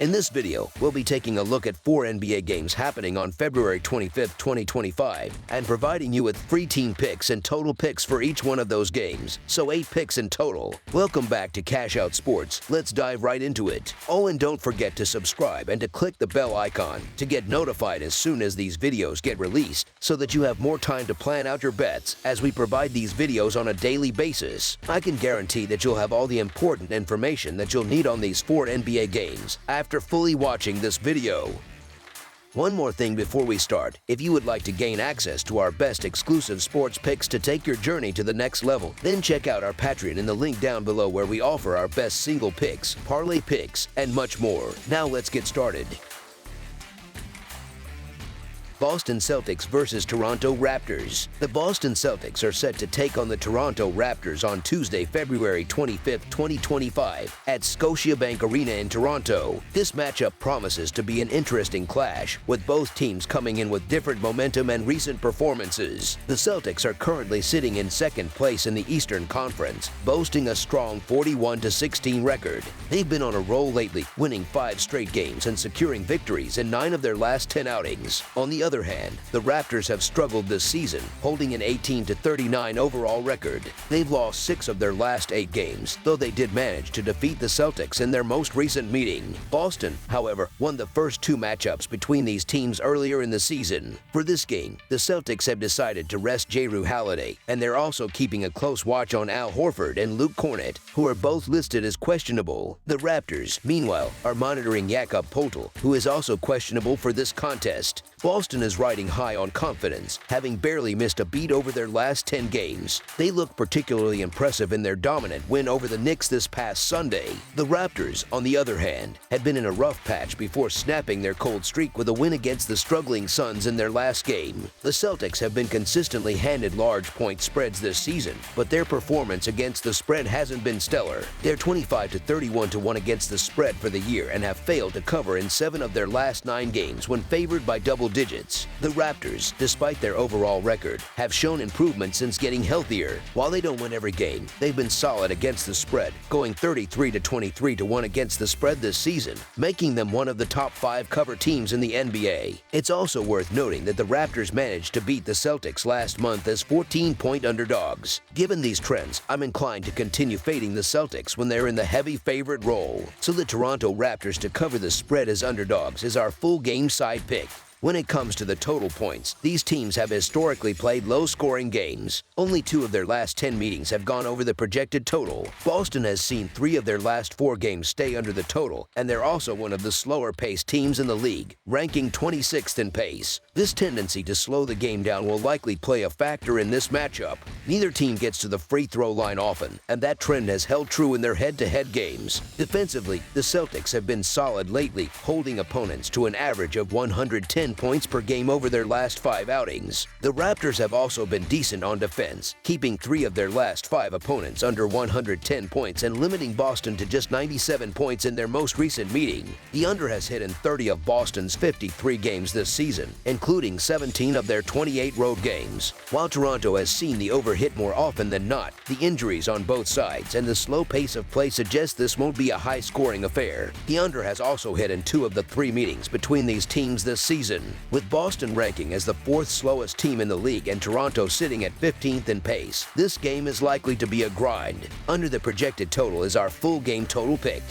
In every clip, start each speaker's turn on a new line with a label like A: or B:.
A: In this video, we'll be taking a look at 4 NBA games happening on February 25th, 2025, and providing you with free team picks and total picks for each one of those games, so 8 picks in total. Welcome back to Cash Out Sports. Let's dive right into it. Oh, and don't forget to subscribe and to click the bell icon to get notified as soon as these videos get released, so that you have more time to plan out your bets as we provide these videos on a daily basis. I can guarantee that you'll have all the important information that you'll need on these 4 NBA games after fully watching this video. One more thing before we start. If you would like to gain access to our best exclusive sports picks to take your journey to the next level, then check out our Patreon in the link down below, where we offer our best single picks, parlay picks, and much more. Now let's get started. Boston Celtics versus Toronto Raptors. The Boston Celtics are set to take on the Toronto Raptors on Tuesday, February 25th, 2025 at Scotiabank Arena in Toronto. This matchup promises to be an interesting clash, with both teams coming in with different momentum and recent performances. The Celtics are currently sitting in second place in the Eastern Conference, boasting a strong 41-16 record. They've been on a roll lately, winning 5 straight games and securing victories in 9 of their last 10 outings. On the other hand, the Raptors have struggled this season, holding an 18-39 overall record. They've lost 6 of their last 8 games, though they did manage to defeat the Celtics in their most recent meeting. Boston, however, won the first 2 matchups between these teams earlier in the season. For this game, the Celtics have decided to rest Jrue Holiday, and they're also keeping a close watch on Al Horford and Luke Kornet, who are both listed as questionable. The Raptors, meanwhile, are monitoring Jakob Poeltl, who is also questionable for this contest. Boston is riding high on confidence, having barely missed a beat over their last 10 games. They look particularly impressive in their dominant win over the Knicks this past Sunday. The Raptors, on the other hand, had been in a rough patch before snapping their cold streak with a win against the struggling Suns in their last game. The Celtics have been consistently handed large point spreads this season, but their performance against the spread hasn't been stellar. They're 25-31-1 against the spread for the year and have failed to cover in 7 of their last 9 games when favored by double digits. The Raptors, despite their overall record, have shown improvement since getting healthier. While they don't win every game, they've been solid against the spread, going 33-23-1 against the spread this season, making them one of the top 5 cover teams in the NBA. It's also worth noting that the Raptors managed to beat the Celtics last month as 14-point underdogs. Given these trends, I'm inclined to continue fading the Celtics when they're in the heavy favorite role. So the Toronto Raptors to cover the spread as underdogs is our full game side pick. When it comes to the total points, these teams have historically played low-scoring games. Only 2 of their last 10 meetings have gone over the projected total. Boston has seen 3 of their last 4 games stay under the total, and they're also one of the slower-paced teams in the league, ranking 26th in pace. This tendency to slow the game down will likely play a factor in this matchup. Neither team gets to the free throw line often, and that trend has held true in their head-to-head games. Defensively, the Celtics have been solid lately, holding opponents to an average of 110 points per game over their last 5 outings. The Raptors have also been decent on defense, keeping 3 of their last 5 opponents under 110 points and limiting Boston to just 97 points in their most recent meeting. The under has hit in 30 of Boston's 53 games this season, including 17 of their 28 road games. While Toronto has seen the over hit more often than not, the injuries on both sides and the slow pace of play suggest this won't be a high-scoring affair. The under has also hit in 2 of the 3 meetings between these teams this season, with Boston ranking as the 4th slowest team in the league and Toronto sitting at 15th in pace. This game is likely to be a grind. Under the projected total is our full game total pick.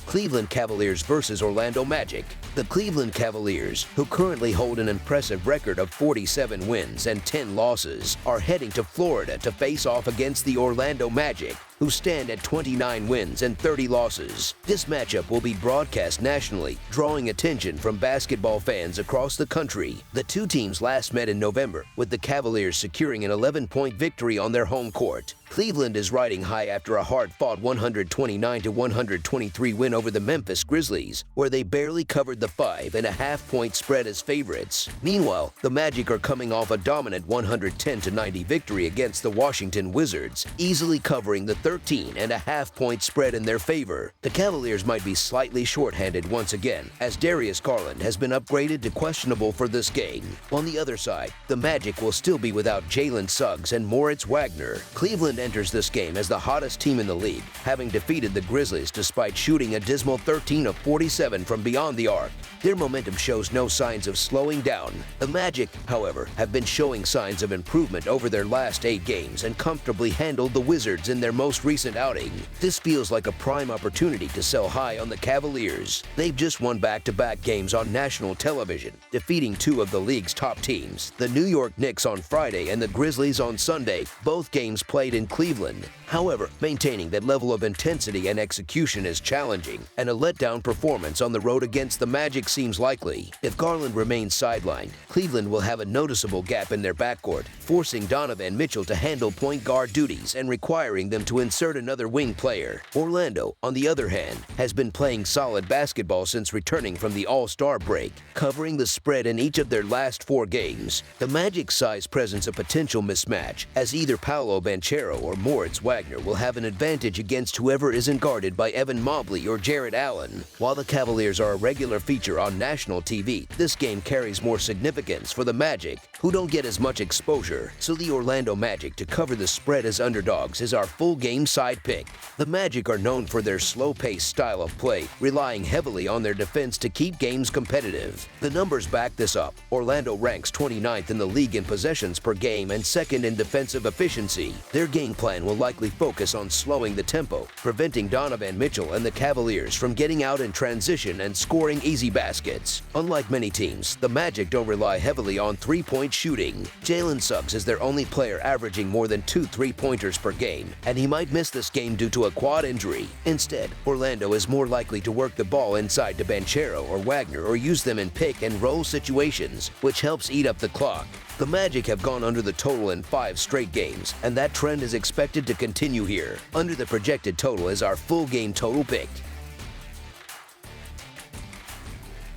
A: Cleveland Cavaliers versus Orlando Magic. The Cleveland Cavaliers, who currently hold an impressive record of 47 wins and 10 losses, are heading to Florida to face off against the Orlando Magic, who stand at 29 wins and 30 losses. This matchup will be broadcast nationally, drawing attention from basketball fans across the country. The 2 teams last met in November, with the Cavaliers securing an 11-point victory on their home court. Cleveland is riding high after a hard-fought 129-123 win over the Memphis Grizzlies, where they barely covered the 5.5-point spread as favorites. Meanwhile, the Magic are coming off a dominant 110-90 victory against the Washington Wizards, easily covering the 13.5-point spread in their favor. The Cavaliers might be slightly shorthanded once again, as Darius Garland has been upgraded to questionable for this game. On the other side, the Magic will still be without Jalen Suggs and Moritz Wagner. Cleveland enters this game as the hottest team in the league, having defeated the Grizzlies despite shooting a dismal 13 of 47 from beyond the arc. Their momentum shows no signs of slowing down. The Magic, however, have been showing signs of improvement over their last 8 games and comfortably handled the Wizards in their most recent outing. This feels like a prime opportunity to sell high on the Cavaliers. They've just won back-to-back games on national television, defeating 2 of the league's top teams, the New York Knicks on Friday and the Grizzlies on Sunday, both games played in Cleveland. However, maintaining that level of intensity and execution is challenging, and a letdown performance on the road against the Magic seems likely. If Garland remains sidelined, Cleveland will have a noticeable gap in their backcourt, forcing Donovan Mitchell to handle point guard duties and requiring them to insert another wing player. Orlando, on the other hand, has been playing solid basketball since returning from the All-Star break, covering the spread in each of their last 4 games. The Magic's size presents a potential mismatch, as either Paolo Banchero or Moritz Wagner will have an advantage against whoever isn't guarded by Evan Mobley or Jarrett Allen. While the Cavaliers are a regular feature on national TV, this game carries more significance for the Magic, who don't get as much exposure, so the Orlando Magic to cover the spread as underdogs is our full game side pick. The Magic are known for their slow-paced style of play, relying heavily on their defense to keep games competitive. The numbers back this up. Orlando ranks 29th in the league in possessions per game and 2nd in defensive efficiency. Their game plan will likely focus on slowing the tempo, preventing Donovan Mitchell and the Cavaliers from getting out in transition and scoring easy baskets. Unlike many teams, the Magic don't rely heavily on three-point shooting. Jalen Suggs is their only player averaging more than 2 3-pointers per game, and he might miss this game due to a quad injury. Instead, Orlando is more likely to work the ball inside to Banchero or Wagner or use them in pick-and-roll situations, which helps eat up the clock. The Magic have gone under the total in 5 straight games, and that trend is expected to continue here. Under the projected total is our full game total pick.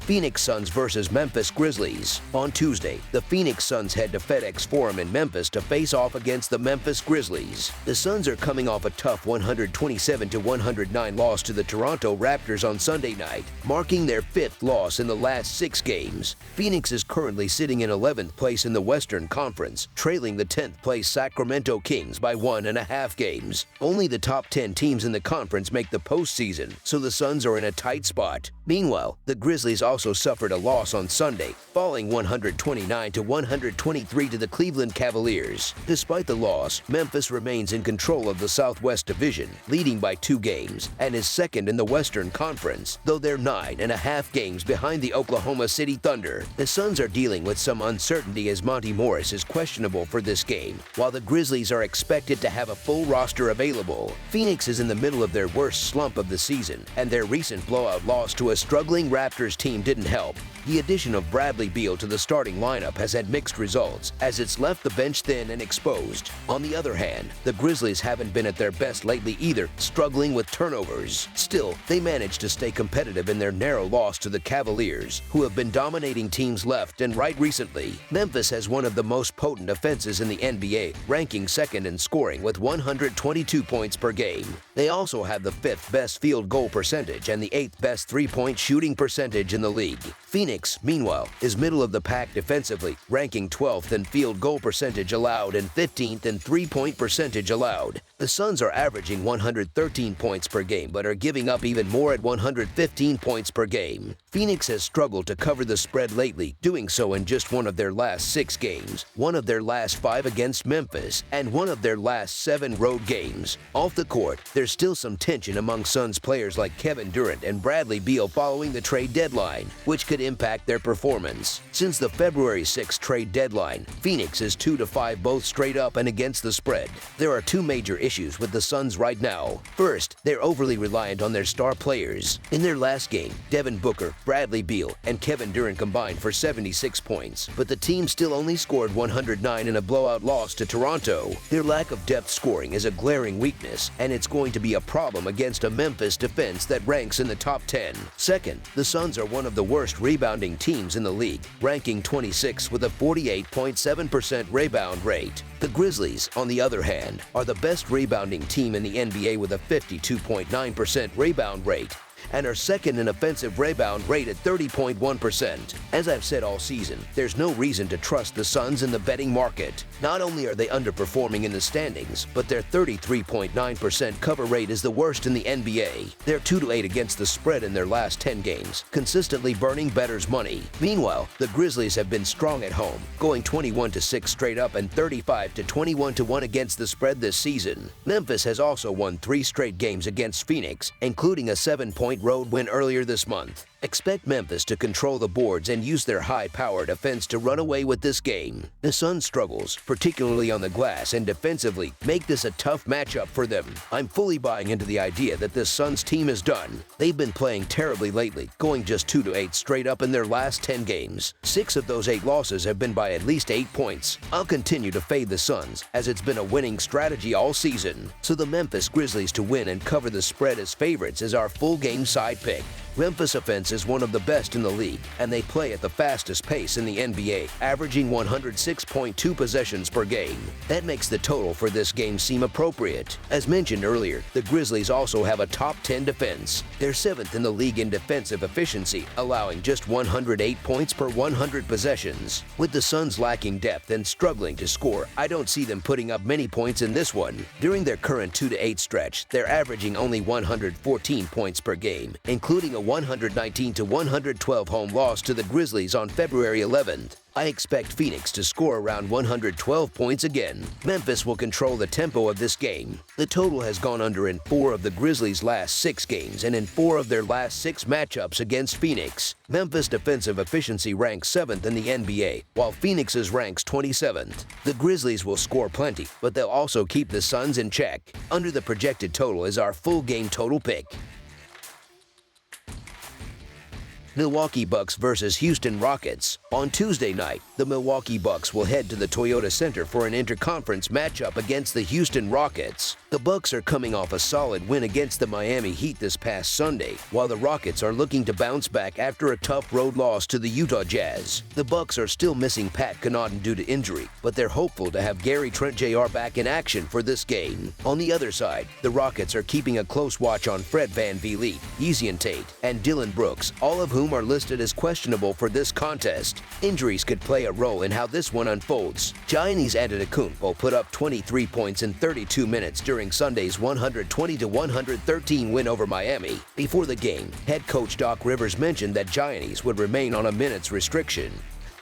A: Phoenix Suns versus Memphis Grizzlies. On Tuesday, the Phoenix Suns head to FedEx Forum in Memphis to face off against the Memphis Grizzlies. The Suns are coming off a tough 127-109 loss to the Toronto Raptors on Sunday night, marking their 5th loss in the last 6 games. Phoenix is currently sitting in 11th place in the Western Conference, trailing the 10th place Sacramento Kings by 1.5 games. Only the top 10 teams in the conference make the postseason, so the Suns are in a tight spot. Meanwhile, the Grizzlies also suffered a loss on Sunday, falling 129-123 to the Cleveland Cavaliers. Despite the loss, Memphis remains in control of the Southwest Division, leading by 2 games, and is 2nd in the Western Conference, though they're 9.5 games behind the Oklahoma City Thunder. The Suns are dealing with some uncertainty as Monte Morris is questionable for this game, while the Grizzlies are expected to have a full roster available. Phoenix is in the middle of their worst slump of the season, and their recent blowout loss to a struggling Raptors team didn't help. The addition of Bradley Beal to the starting lineup has had mixed results, as it's left the bench thin and exposed. On the other hand, the Grizzlies haven't been at their best lately either, struggling with turnovers. Still, they managed to stay competitive in their narrow loss to the Cavaliers, who have been dominating teams left and right recently. Memphis has one of the most potent offenses in the NBA, ranking 2nd in scoring with 122 points per game. They also have the 5th best field goal percentage and the 8th best three-point shooting percentage in the league. Phoenix, meanwhile, is middle of the pack defensively, ranking 12th in field goal percentage allowed and 15th in three-point percentage allowed. The Suns are averaging 113 points per game but are giving up even more at 115 points per game. Phoenix has struggled to cover the spread lately, doing so in just one of their last 6 games, one of their last 5 against Memphis, and one of their last 7 road games. Off the court, there's still some tension among Suns players like Kevin Durant and Bradley Beal following the trade deadline, which could impact their performance. Since the February 6 trade deadline, Phoenix is 2-5 both straight up and against the spread. There are 2 major issues with the Suns right now. First, they're overly reliant on their star players. In their last game, Devin Booker, Bradley Beal, and Kevin Durant combined for 76 points, but the team still only scored 109 in a blowout loss to Toronto. Their lack of depth scoring is a glaring weakness, and it's going to be a problem against a Memphis defense that ranks in the top 10. Second, the Suns are one of the worst rebounding rebounding teams in the league, ranking 26th with a 48.7% rebound rate. The Grizzlies, on the other hand, are the best rebounding team in the NBA with a 52.9% rebound rate, and are second in offensive rebound rate at 30.1%. As I've said all season, there's no reason to trust the Suns in the betting market. Not only are they underperforming in the standings, but their 33.9% cover rate is the worst in the NBA. They're 2-8 against the spread in their last 10 games, consistently burning bettors' money. Meanwhile, the Grizzlies have been strong at home, going 21-6 straight up and 35-21-1 against the spread this season. Memphis has also won 3 straight games against Phoenix, including a 7-point road win earlier this month. Expect Memphis to control the boards and use their high-powered offense to run away with this game. The Suns' struggles, particularly on the glass and defensively, make this a tough matchup for them. I'm fully buying into the idea that this Suns team is done. They've been playing terribly lately, going just 2-8 straight up in their last 10 games. 6 of those 8 losses have been by at least 8 points. I'll continue to fade the Suns, as it's been a winning strategy all season. So the Memphis Grizzlies to win and cover the spread as favorites is our full game side pick. Memphis offense is one of the best in the league, and they play at the fastest pace in the NBA, averaging 106.2 possessions per game. That makes the total for this game seem appropriate. As mentioned earlier, the Grizzlies also have a top 10 defense. They're 7th in the league in defensive efficiency, allowing just 108 points per 100 possessions. With the Suns lacking depth and struggling to score, I don't see them putting up many points in this one. During their current 2-8 stretch, they're averaging only 114 points per game, including a 119-112 home loss to the Grizzlies on February 11th. I expect Phoenix to score around 112 points again. Memphis will control the tempo of this game. The total has gone under in 4 of the Grizzlies' last 6 games and in 4 of their last 6 matchups against Phoenix. Memphis' defensive efficiency ranks 7th in the NBA, while Phoenix's ranks 27th. The Grizzlies will score plenty, but they'll also keep the Suns in check. Under the projected total is our full game total pick. Milwaukee Bucks versus Houston Rockets. On Tuesday night, the Milwaukee Bucks will head to the Toyota Center for an interconference matchup against the Houston Rockets. The Bucks are coming off a solid win against the Miami Heat this past Sunday, while the Rockets are looking to bounce back after a tough road loss to the Utah Jazz. The Bucks are still missing Pat Connaughton due to injury, but they're hopeful to have Gary Trent Jr. back in action for this game. On the other side, the Rockets are keeping a close watch on Fred VanVleet, Yezian Tate, and Dylan Brooks, all of whom are listed as questionable for this contest. Injuries could play a role in how this one unfolds. Giannis Antetokounmpo put up 23 points in 32 minutes during Sunday's 120-113 win over Miami. Before the game, head coach Doc Rivers mentioned that Giannis would remain on a minutes restriction.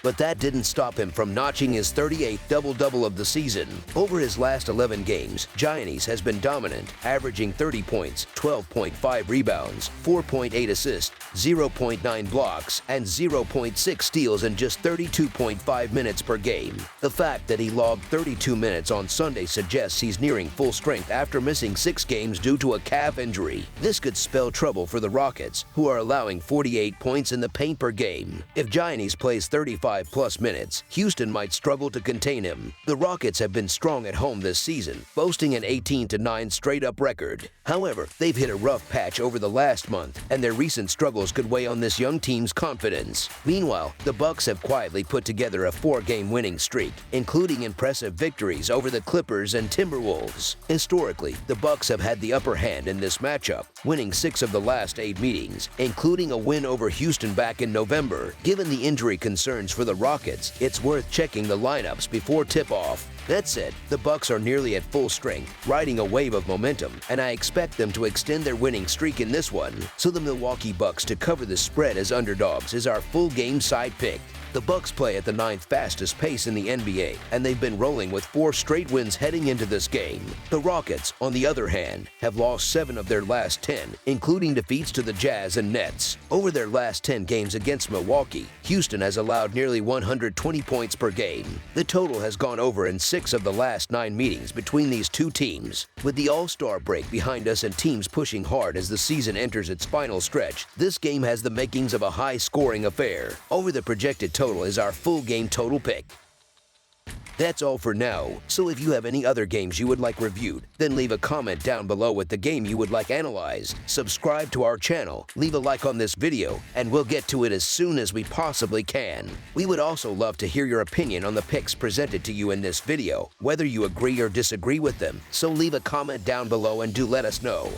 A: But that didn't stop him from notching his 38th double-double of the season. Over his last 11 games, Giannis has been dominant, averaging 30 points, 12.5 rebounds, 4.8 assists, 0.9 blocks, and 0.6 steals in just 32.5 minutes per game. The fact that he logged 32 minutes on Sunday suggests he's nearing full strength after missing 6 games due to a calf injury. This could spell trouble for the Rockets, who are allowing 48 points in the paint per game. If Giannis plays 35-plus minutes, Houston might struggle to contain him. The Rockets have been strong at home this season, boasting an 18-9 straight-up record. However, they've hit a rough patch over the last month, and their recent struggles could weigh on this young team's confidence. Meanwhile, the Bucks have quietly put together a 4-game winning streak, including impressive victories over the Clippers and Timberwolves. Historically, the Bucks have had the upper hand in this matchup, winning 6 of the last 8 meetings, including a win over Houston back in November. Given the injury concerns for the Rockets, it's worth checking the lineups before tip-off. That said, the Bucks are nearly at full strength, riding a wave of momentum, and I expect them to extend their winning streak in this one. So the Milwaukee Bucks to cover the spread as underdogs is our full game side pick. The Bucks play at the 9th fastest pace in the NBA, and they've been rolling with 4 straight wins heading into this game. The Rockets, on the other hand, have lost 7 of their last 10, including defeats to the Jazz and Nets. Over their last 10 games against Milwaukee, Houston has allowed nearly 120 points per game. The total has gone over in 6 of the last 9 meetings between these two teams. With the All-Star break behind us and teams pushing hard as the season enters its final stretch, this game has the makings of a high-scoring affair. Over the projected total is our full game total pick. That's all for now, so if you have any other games you would like reviewed, then leave a comment down below with the game you would like analyzed. Subscribe to our channel, leave a like on this video, and we'll get to it as soon as we possibly can. We would also love to hear your opinion on the picks presented to you in this video, whether you agree or disagree with them, so leave a comment down below and do let us know.